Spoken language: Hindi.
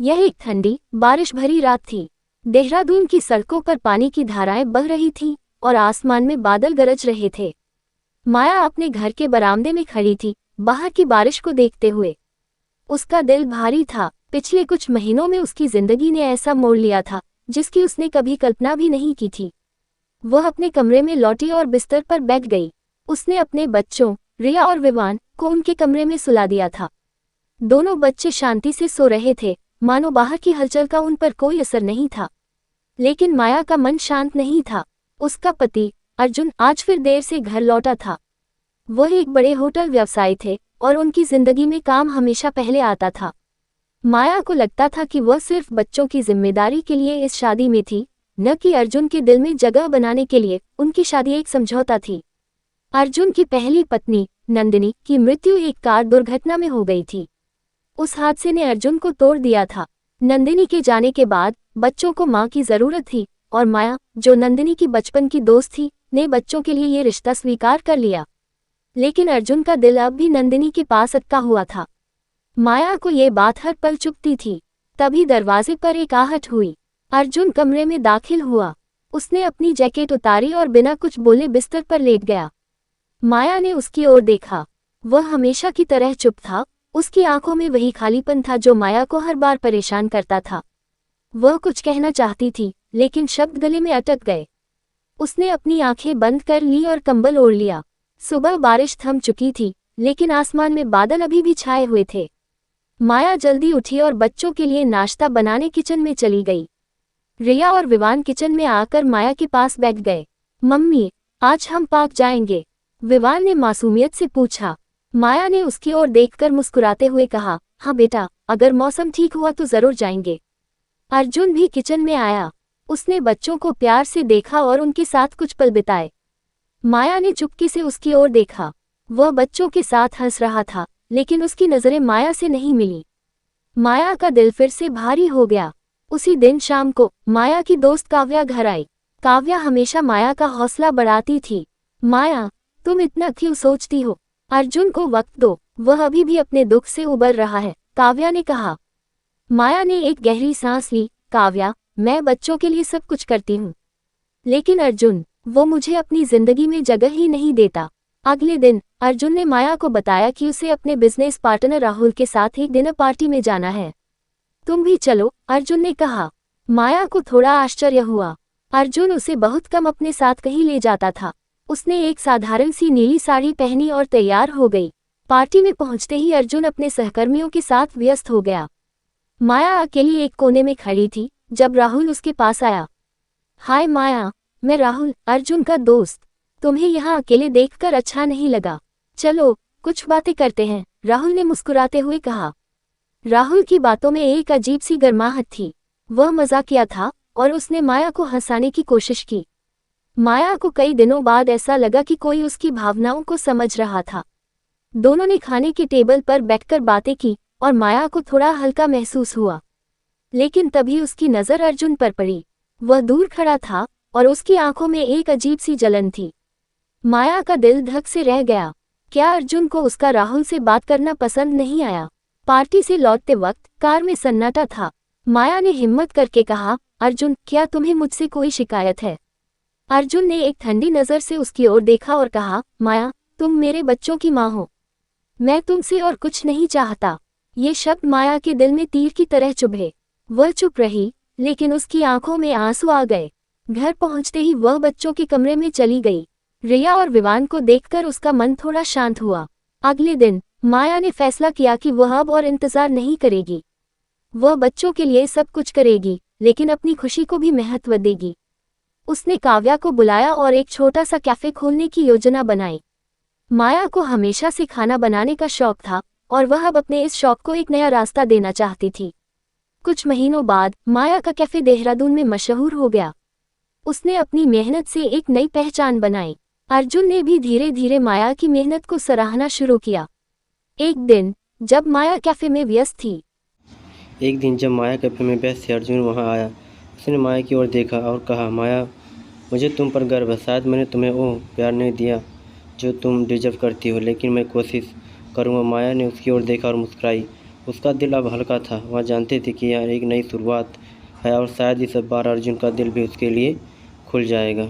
यह एक ठंडी बारिश भरी रात थी। देहरादून की सड़कों पर पानी की धाराएं बह रही थीं और आसमान में बादल गरज रहे थे। माया अपने घर के बरामदे में खड़ी थी, बाहर की बारिश को देखते हुए। उसका दिल भारी था। पिछले कुछ महीनों में उसकी जिंदगी ने ऐसा मोड़ लिया था जिसकी उसने कभी कल्पना भी नहीं की थी। वह अपने कमरे में लौटी और बिस्तर पर बैठ गई। उसने अपने बच्चों रिया और विवान को उनके कमरे में सुला दिया था। दोनों बच्चे शांति से सो रहे थे, मानो बाहर की हलचल का उन पर कोई असर नहीं था। लेकिन माया का मन शांत नहीं था। उसका पति अर्जुन आज फिर देर से घर लौटा था। वह एक बड़े होटल व्यवसायी थे और उनकी जिंदगी में काम हमेशा पहले आता था। माया को लगता था कि वह सिर्फ बच्चों की जिम्मेदारी के लिए इस शादी में थी, न कि अर्जुन के दिल में जगह बनाने के लिए। उनकी शादी एक समझौता थी। अर्जुन की पहली पत्नी नंदिनी की मृत्यु एक कार दुर्घटना में हो गई थी। उस हादसे ने अर्जुन को तोड़ दिया था। नंदिनी के जाने के बाद बच्चों को मां की जरूरत थी और माया, जो नंदिनी की बचपन की दोस्त थी, ने बच्चों के लिए ये रिश्ता स्वीकार कर लिया। लेकिन अर्जुन का दिल अब भी नंदिनी के पास अटका हुआ था। माया को ये बात हर पल चुभती थी। तभी दरवाजे पर एक आहट हुई। अर्जुन कमरे में दाखिल हुआ। उसने अपनी जैकेट उतारी और बिना कुछ बोले बिस्तर पर लेट गया। माया ने उसकी ओर देखा। वह हमेशा की तरह चुप था। उसकी आंखों में वही खालीपन था जो माया को हर बार परेशान करता था। वह कुछ कहना चाहती थी, लेकिन शब्द गले में अटक गए। उसने अपनी आंखें बंद कर ली और कंबल ओढ़ लिया। सुबह बारिश थम चुकी थी, लेकिन आसमान में बादल अभी भी छाए हुए थे। माया जल्दी उठी और बच्चों के लिए नाश्ता बनाने किचन में चली गई। रिया और विवान किचन में आकर माया के पास बैठ गए। मम्मी, आज हम पार्क जाएंगे? विवान ने मासूमियत से पूछा। माया ने उसकी ओर देखकर मुस्कुराते हुए कहा, हाँ बेटा, अगर मौसम ठीक हुआ तो जरूर जाएंगे। अर्जुन भी किचन में आया। उसने बच्चों को प्यार से देखा और उनके साथ कुछ पल बिताए। माया ने चुपके से उसकी ओर देखा। वह बच्चों के साथ हंस रहा था, लेकिन उसकी नजरें माया से नहीं मिली। माया का दिल फिर से भारी हो गया। उसी दिन शाम को माया की दोस्त काव्या घर आई। काव्या हमेशा माया का हौसला बढ़ाती थी। माया, तुम इतना क्यों सोचती हो? अर्जुन को वक्त दो, वह अभी भी अपने दुख से उबर रहा है, काव्या ने कहा। माया ने एक गहरी सांस ली। काव्या, मैं बच्चों के लिए सब कुछ करती हूँ, लेकिन अर्जुन, वो मुझे अपनी जिंदगी में जगह ही नहीं देता। अगले दिन अर्जुन ने माया को बताया कि उसे अपने बिजनेस पार्टनर राहुल के साथ एक डिनर पार्टी में जाना है। तुम भी चलो, अर्जुन ने कहा। माया को थोड़ा आश्चर्य हुआ। अर्जुन उसे बहुत कम अपने साथ कहीं ले जाता था। उसने एक साधारण सी नीली साड़ी पहनी और तैयार हो गई। पार्टी में पहुंचते ही अर्जुन अपने सहकर्मियों के साथ व्यस्त हो गया। माया अकेली एक कोने में खड़ी थी जब राहुल उसके पास आया। हाय माया, मैं राहुल, अर्जुन का दोस्त। तुम्हें यहाँ अकेले देखकर अच्छा नहीं लगा? चलो कुछ बातें करते हैं, राहुल ने मुस्कुराते हुए कहा। राहुल की बातों में एक अजीब सी गर्माहट थी। वह मजाकिया था और उसने माया को हंसाने की कोशिश की। माया को कई दिनों बाद ऐसा लगा कि कोई उसकी भावनाओं को समझ रहा था। दोनों ने खाने के टेबल पर बैठकर बातें की और माया को थोड़ा हल्का महसूस हुआ। लेकिन तभी उसकी नज़र अर्जुन पर पड़ी। वह दूर खड़ा था और उसकी आंखों में एक अजीब सी जलन थी। माया का दिल धक से रह गया। क्या अर्जुन को उसका राहुल से बात करना पसंद नहीं आया? पार्टी से लौटते वक्त कार में सन्नाटा था। माया ने हिम्मत करके कहा, अर्जुन, क्या तुम्हें मुझसे कोई शिकायत है? अर्जुन ने एक ठंडी नज़र से उसकी ओर देखा और कहा, माया, तुम मेरे बच्चों की माँ हो। मैं तुमसे और कुछ नहीं चाहता। ये शब्द माया के दिल में तीर की तरह चुभे। वह चुप रही, लेकिन उसकी आंखों में आंसू आ गए। घर पहुंचते ही वह बच्चों के कमरे में चली गई। रिया और विवान को देखकर उसका मन थोड़ा शांत हुआ। अगले दिन माया ने फैसला किया कि वह अब और इंतजार नहीं करेगी। वह बच्चों के लिए सब कुछ करेगी, लेकिन अपनी खुशी को भी महत्व देगी। उसने काव्या को बुलाया और एक छोटा सा कैफे खोलने की योजना बनाई। माया को हमेशा से खाना बनाने का शौक था और वह अब अपने इस शौक को एक नया रास्ता देना चाहती थी। कुछ महीनों बाद माया का कैफे देहरादून में मशहूर हो गया। उसने अपनी मेहनत से एक नई पहचान बनाई। अर्जुन ने भी धीरे धीरे माया की मेहनत को सराहना शुरू किया। एक दिन जब माया कैफे में व्यस्त थी अर्जुन वहां आया। उसने माया की ओर देखा और कहा, माया, मुझे तुम पर गर्व है। शायद मैंने तुम्हें वो प्यार नहीं दिया जो तुम डिजर्व करती हो, लेकिन मैं कोशिश करूँगा। माया ने उसकी ओर देखा और मुस्कुराई। उसका दिल अब हल्का था। वह जानती थी कि यह एक नई शुरुआत है और शायद इस बार अर्जुन का दिल भी उसके लिए खुल जाएगा।